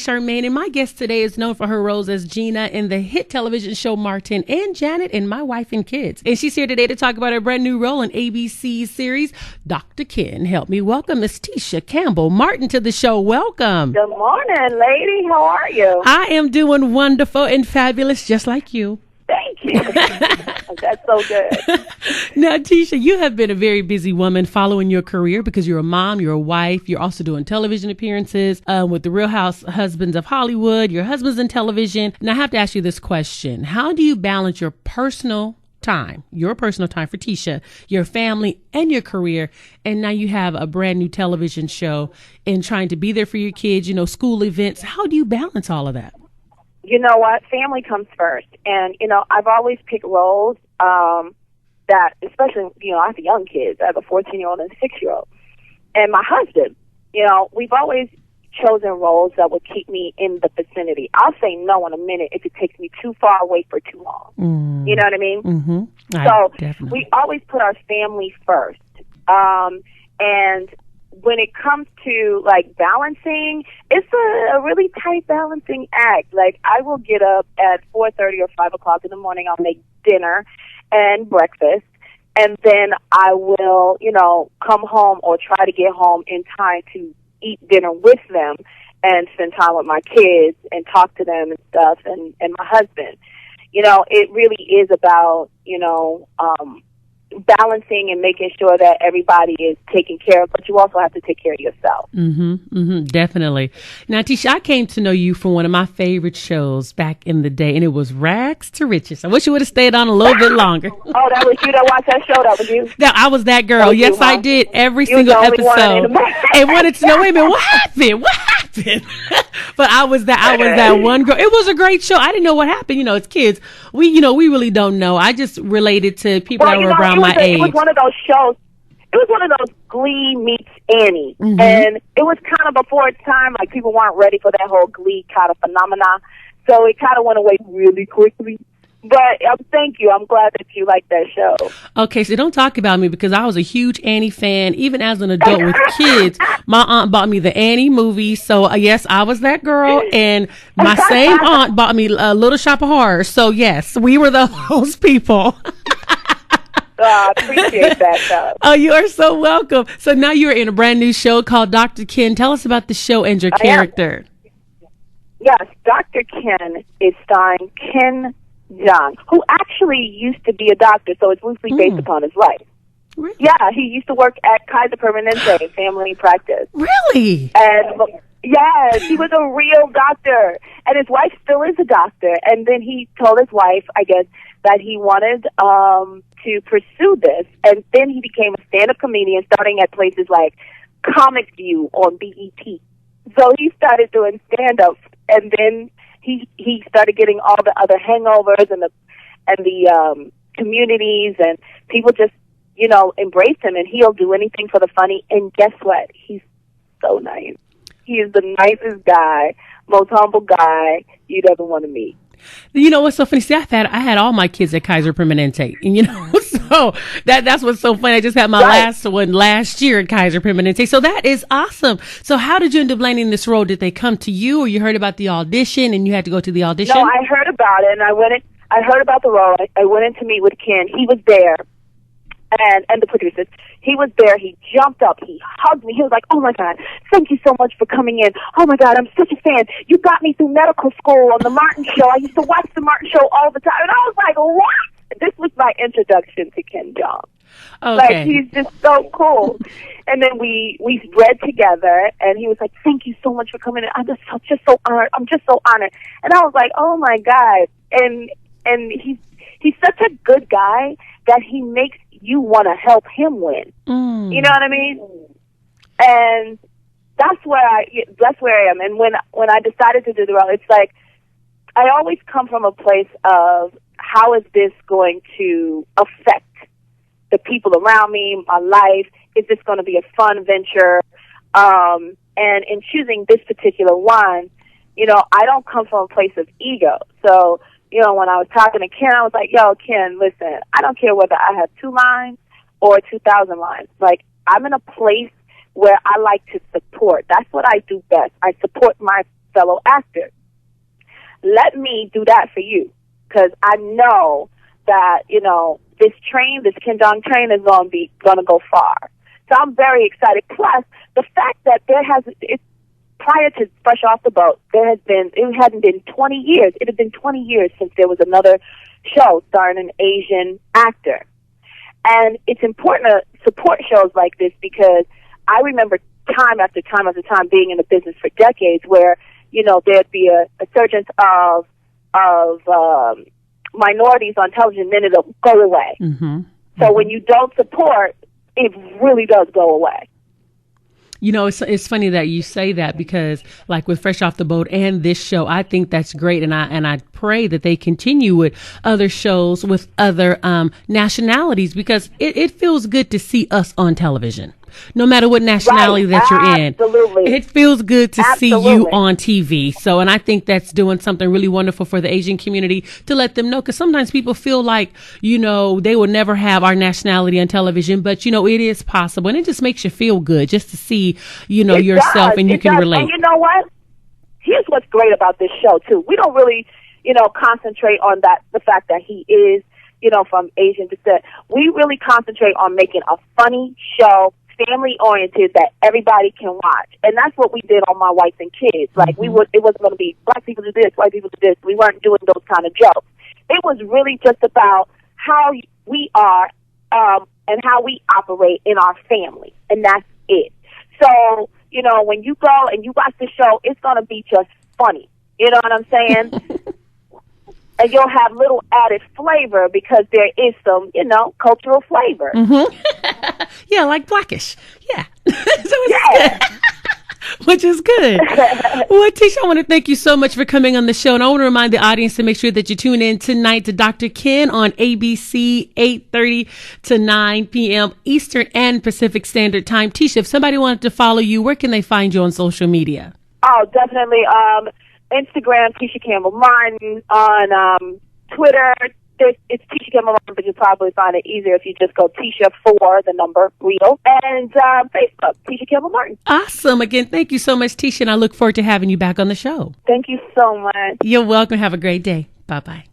Charmaine, and my guest today is known for her roles as Gina in the hit television show Martin and Janet in My Wife and Kids. And she's here today to talk about her brand new role in ABC's series, Dr. Ken. Help me welcome Miss Tisha Campbell Martin to the show. Welcome. Good morning, lady. How are you? I am doing wonderful and fabulous, just like you. Thank you. That's so good. Now, Tisha, you have been a very busy woman following your career because you're a mom, you're a wife, you're also doing television appearances with the Real Husbands of Hollywood, your husband's in television. And I have to ask you this question. How do you balance your personal time for Tisha, your family, and your career? And now you have a brand new television show and trying to be there for your kids, school events. How do you balance all of that? You know what? Family comes first. And, I've always picked roles that, especially, I have young kids. I have a 14-year-old and a 6-year-old. And my husband, we've always chosen roles that would keep me in the vicinity. I'll say no in a minute if it takes me too far away for too long. You know what I mean? Mm-hmm. So we always put our family first. And when it comes to balancing, it's a really tight balancing act. I will get up at 4:30 or 5 o'clock in the morning. I'll make dinner and breakfast, and then I will, come home or try to get home in time to eat dinner with them and spend time with my kids and talk to them and stuff, and my husband. It really is about, balancing and making sure that everybody is taken care of, but you also have to take care of yourself. Definitely. Now, Tisha, I came to know you from one of my favorite shows back in the day, and it was Rags to Riches. I wish you would have stayed on a little bit longer. Oh, that was you that watched that show? That was you? I was that girl. Was yes, you, huh? I did. Every single episode. And wanted to know, wait a minute, what happened? What happened? But I was that one girl. It was a great show. I didn't know what happened. As kids, we really don't know. I just related to people that were around my age. It was one of those shows. It was one of those Glee meets Annie. Mm-hmm. And it was kind of before its time. People weren't ready for that whole Glee kind of phenomena. So it kind of went away really quickly. But thank you. I'm glad that you like that show. Okay, so don't talk about me because I was a huge Annie fan. Even as an adult with kids, my aunt bought me the Annie movie. So, yes, I was that girl. And my same aunt bought me a Little Shop of Horrors. So, yes, we were those people. I appreciate that, though. Oh, you are so welcome. So now you're in a brand new show called Dr. Ken. Tell us about the show and your character. Yes, Dr. Ken is starring Ken John, who actually used to be a doctor, so it's loosely based upon his life. Really? Yeah, he used to work at Kaiser Permanente family practice. Really? And yes, he was a real doctor, and his wife still is a doctor. And then he told his wife, I guess, that he wanted to pursue this, and then he became a stand-up comedian, starting at places like Comic View on BET. So he started doing stand-up, and then he started getting all the other hangovers and the communities, and people just embrace him, and he'll do anything for the funny. And guess what? He's so nice. He is the nicest guy, most humble guy you'd ever want to meet. You know what's so funny? See, I had all my kids at Kaiser Permanente, and so that's what's so funny. I just had my last one last year at Kaiser Permanente, so that is awesome. So, how did you end up landing this role? Did they come to you, or you heard about the audition and you had to go to the audition? No, I heard about it, and I heard about the role. I went in to meet with Ken. He was there, and the producers. He was there. He jumped up. He hugged me. He was like, "Oh my God, thank you so much for coming in. Oh my God, I'm such a fan. You got me through medical school on the Martin Show. I used to watch the Martin Show all the time." And I was like, "What?" This was my introduction to Ken John. Okay. He's just so cool. And then we read together, and he was like, "Thank you so much for coming in. I'm just so honored. I'm just so honored." And I was like, "Oh my God!" And he's such a good guy that he makes you want to help him win. You know what I mean? And that's where I am. And when I decided to do the role, it's like I always come from a place of how is this going to affect the people around me, my life? Is this going to be a fun venture? And in choosing this particular one, I don't come from a place of ego. So, when I was talking to Ken, I was like, "Yo, Ken, listen, I don't care whether I have 2 lines or 2,000 lines. I'm in a place where I like to support. That's what I do best. I support my fellow actors. Let me do that for you, because I know that, you know, this Kendong train is going to go far. So I'm very excited. Plus, the fact that prior to Fresh Off the Boat, it hadn't been 20 years. It had been 20 years since there was another show starring an Asian actor. And it's important to support shows like this, because I remember time after time after time being in the business for decades where, you know, there'd be a surgence of minorities on television, then it'll go away. Mm-hmm. So when you don't support, it really does go away. You know, it's funny that you say that, because like with Fresh Off the Boat and this show, I think that's great. And I pray that they continue with other shows with other nationalities, because it feels good to see us on television. No matter what nationality that you're in, it feels good to see you on TV. So, and I think that's doing something really wonderful for the Asian community, to let them know, because sometimes people feel like, you know, they will never have our nationality on television, but, you know, it is possible. And it just makes you feel good just to see, you know, yourself, and you can relate. And you know what? Here's what's great about this show, too. We don't really, you know, concentrate on the fact that he is, you know, from Asian descent. We really concentrate on making a funny show, family-oriented, that everybody can watch. And that's what we did on My Wife and Kids. Like, it wasn't going to be black people do this, white people do this. We weren't doing those kind of jokes. It was really just about how we are and how we operate in our family. And that's it. So, you know, when you go and you watch the show, it's going to be just funny. You know what I'm saying? And you'll have little added flavor, because there is some, you know, cultural flavor. Mm-hmm. Yeah, like Blackish. Yeah. Which is good. Well, Tisha, I want to thank you so much for coming on the show. And I want to remind the audience to make sure that you tune in tonight to Dr. Ken on ABC, 8:30 to 9 p.m. Eastern and Pacific Standard Time. Tisha, if somebody wanted to follow you, where can they find you on social media? Oh, definitely. Instagram, Tisha Campbell Martin. On Twitter, it's Tisha Campbell Martin, but you'll probably find it easier if you just go Tisha real. And Facebook, Tisha Campbell Martin. Awesome. Again, thank you so much, Tisha, and I look forward to having you back on the show. Thank you so much. You're welcome. Have a great day. Bye-bye.